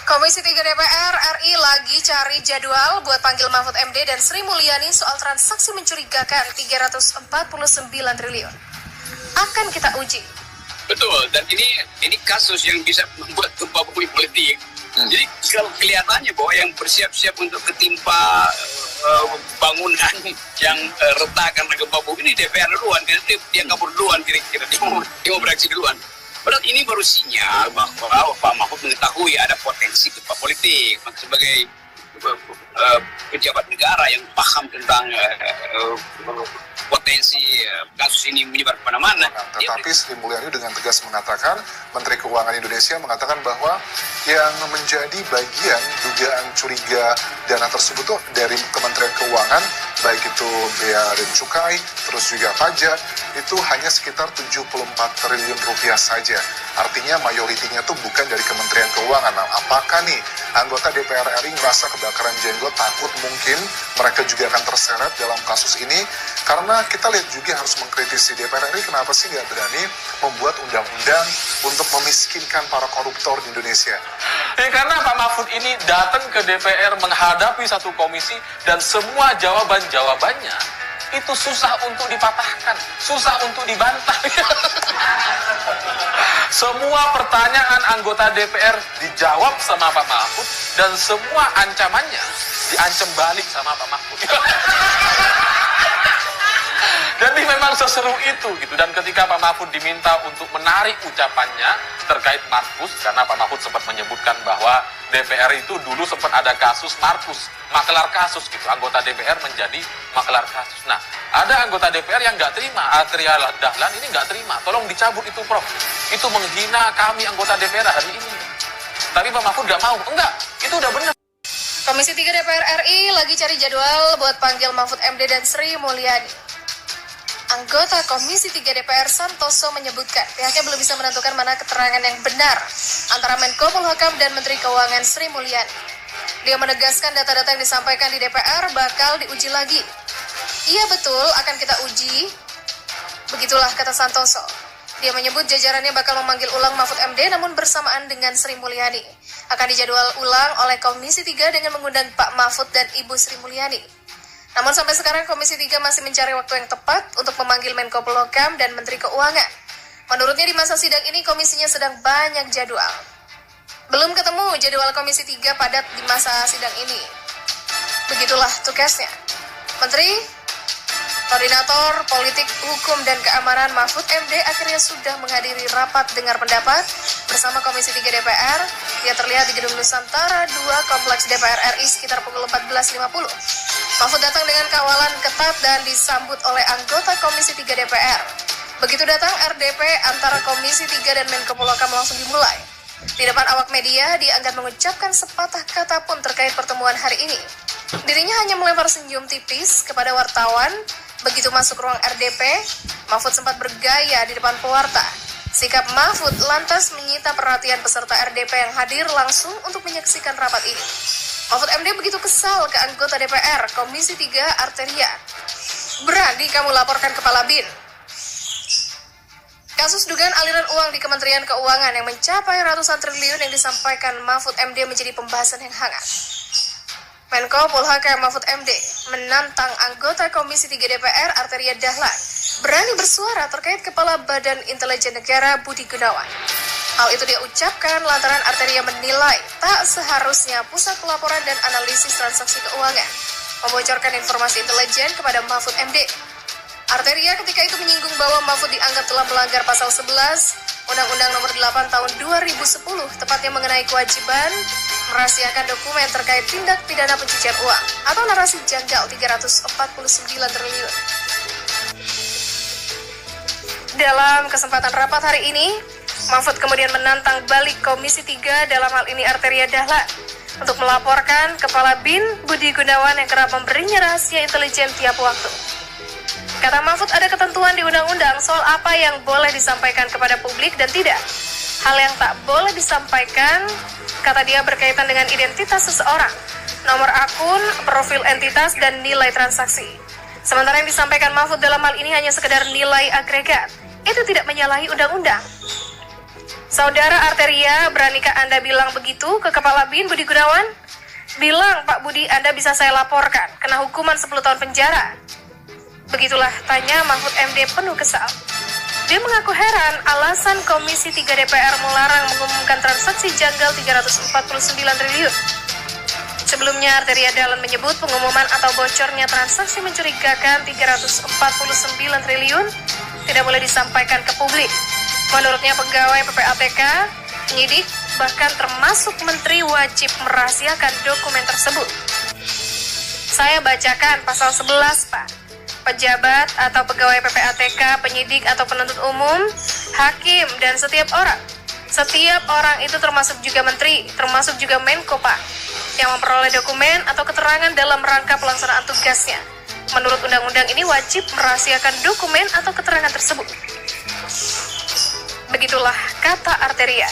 Komisi 3 DPR RI lagi cari jadwal buat panggil Mahfud MD dan Sri Mulyani soal transaksi mencurigakan 349 triliun. Akan kita uji. Betul, dan ini kasus yang bisa membuat gempa bumi politik. Jadi kalau kelihatannya bahwa yang bersiap-siap untuk ketimpa bangunan yang retak karena gempa bumi ini DPR duluan, dia kabur duluan kira-kira, dia mau beraksi duluan. Padahal ini baru sinyal bahwa Pak Mahfud mengetahui ada potensi gempa politik sebagai pejabat negara yang paham tentang potensi kasus ini menyebar kemana-mana. Tetapi Sri Mulyani dengan tegas mengatakan, Menteri Keuangan Indonesia mengatakan bahwa yang menjadi bagian dugaan curiga dana tersebut tuh dari Kementerian Keuangan, baik itu bea dan cukai, terus juga pajak, itu hanya sekitar 74 triliun rupiah saja. Artinya mayoritinya tuh bukan dari Kementerian Keuangan. Nah, apakah nih anggota DPR RI merasa kebakaran jenggot, takut mungkin mereka juga akan terseret dalam kasus ini? Karena kita lihat juga harus mengkritisi DPR RI, kenapa sih nggak berani membuat undang-undang untuk memiskinkan para koruptor di Indonesia? Karena Pak Mahfud ini datang ke DPR menghadapi satu komisi dan semua jawabannya itu susah untuk dipatahkan, susah untuk dibantah. Semua pertanyaan anggota DPR dijawab sama Pak Mahfud dan semua ancamannya diancam balik sama Pak Mahfud. Jadi memang seseru itu gitu. Dan ketika Pak Mahfud diminta untuk menarik ucapannya terkait Markus, karena Pak Mahfud sempat menyebutkan bahwa DPR itu dulu sempat ada kasus Markus, makelar kasus gitu, anggota DPR menjadi makelar kasus. Nah, ada anggota DPR yang nggak terima, Atria Dahlan ini nggak terima, tolong dicabut itu Prof, itu menghina kami anggota DPR hari ini. Tapi Pak Mahfud nggak mau, enggak, itu udah benar. Komisi 3 DPR RI lagi cari jadwal buat panggil Mahfud MD dan Sri Mulyani. Anggota Komisi 3 DPR Santoso menyebutkan pihaknya belum bisa menentukan mana keterangan yang benar antara Menko Polhukam dan Menteri Keuangan Sri Mulyani. Dia menegaskan data-data yang disampaikan di DPR bakal diuji lagi. Iya betul, akan kita uji. Begitulah kata Santoso. Dia menyebut jajarannya bakal memanggil ulang Mahfud MD namun bersamaan dengan Sri Mulyani. Akan dijadwal ulang oleh Komisi 3 dengan mengundang Pak Mahfud dan Ibu Sri Mulyani. Namun sampai sekarang Komisi 3 masih mencari waktu yang tepat untuk memanggil Menko Polhukam dan Menteri Keuangan. Menurutnya di masa sidang ini komisinya sedang banyak jadwal. Belum ketemu jadwal Komisi 3 padat di masa sidang ini. Begitulah tugasnya. Menteri Koordinator Politik, Hukum, dan Keamanan Mahfud MD akhirnya sudah menghadiri rapat dengar pendapat bersama Komisi 3 DPR. Dia terlihat di Gedung Nusantara 2 Kompleks DPR RI sekitar pukul 14.50. Mahfud datang dengan kawalan ketat dan disambut oleh anggota Komisi 3 DPR. Begitu datang RDP antara Komisi 3 dan Menko Polhukam langsung dimulai. Di depan awak media, dia enggan mengucapkan sepatah kata pun terkait pertemuan hari ini. Dirinya hanya melempar senyum tipis kepada wartawan. Begitu masuk ruang RDP, Mahfud sempat bergaya di depan pewarta. Sikap Mahfud lantas menyita perhatian peserta RDP yang hadir langsung untuk menyaksikan rapat ini. Mahfud MD begitu kesal ke anggota DPR Komisi 3 Arteria. Berani kamu laporkan Kepala BIN. Kasus dugaan aliran uang di Kementerian Keuangan yang mencapai ratusan triliun yang disampaikan Mahfud MD menjadi pembahasan yang hangat. Menko Polhukam Mahfud MD menantang anggota Komisi 3 DPR Arteria Dahlan berani bersuara terkait Kepala Badan Intelijen Negara Budi Gunawan. Hal itu dia ucapkan lantaran Arteria menilai tak seharusnya Pusat Pelaporan dan Analisis Transaksi Keuangan membocorkan informasi intelijen kepada Mahfud MD. Arteria ketika itu menyinggung bahwa Mahfud dianggap telah melanggar pasal 11 Undang-Undang Nomor 8 Tahun 2010, tepatnya mengenai kewajiban merahasiakan dokumen terkait tindak pidana pencucian uang atau narasi janggal 349 triliun. Dalam kesempatan rapat hari ini, Mahfud kemudian menantang balik Komisi 3 dalam hal ini Arteria Dahlan untuk melaporkan Kepala BIN Budi Gunawan yang kerap memberinya rahasia intelijen tiap waktu. Kata Mahfud ada ketentuan di undang-undang soal apa yang boleh disampaikan kepada publik dan tidak. Hal yang tak boleh disampaikan, kata dia, berkaitan dengan identitas seseorang, nomor akun, profil entitas, dan nilai transaksi. Sementara yang disampaikan Mahfud dalam hal ini hanya sekedar nilai agregat. Itu tidak menyalahi undang-undang. Saudara Arteria, beranikah Anda bilang begitu ke Kepala BIN Budi Gunawan? Bilang, Pak Budi, Anda bisa saya laporkan, kena hukuman 10 tahun penjara. Begitulah tanya Mahfud MD penuh kesal. Dia mengaku heran alasan Komisi 3 DPR melarang mengumumkan transaksi janggal 349 triliun. Sebelumnya, Arteria Dahlan menyebut pengumuman atau bocornya transaksi mencurigakan 349 triliun tidak boleh disampaikan ke publik. Menurutnya pegawai PPATK, penyidik, bahkan termasuk menteri wajib merahasiakan dokumen tersebut. Saya bacakan pasal 11, Pak. Pejabat atau pegawai PPATK, penyidik atau penuntut umum, hakim, dan setiap orang itu termasuk juga menteri, termasuk juga Menko, Pak, yang memperoleh dokumen atau keterangan dalam rangka pelaksanaan tugasnya. Menurut undang-undang ini wajib merahasiakan dokumen atau keterangan tersebut. Begitulah kata Arteria.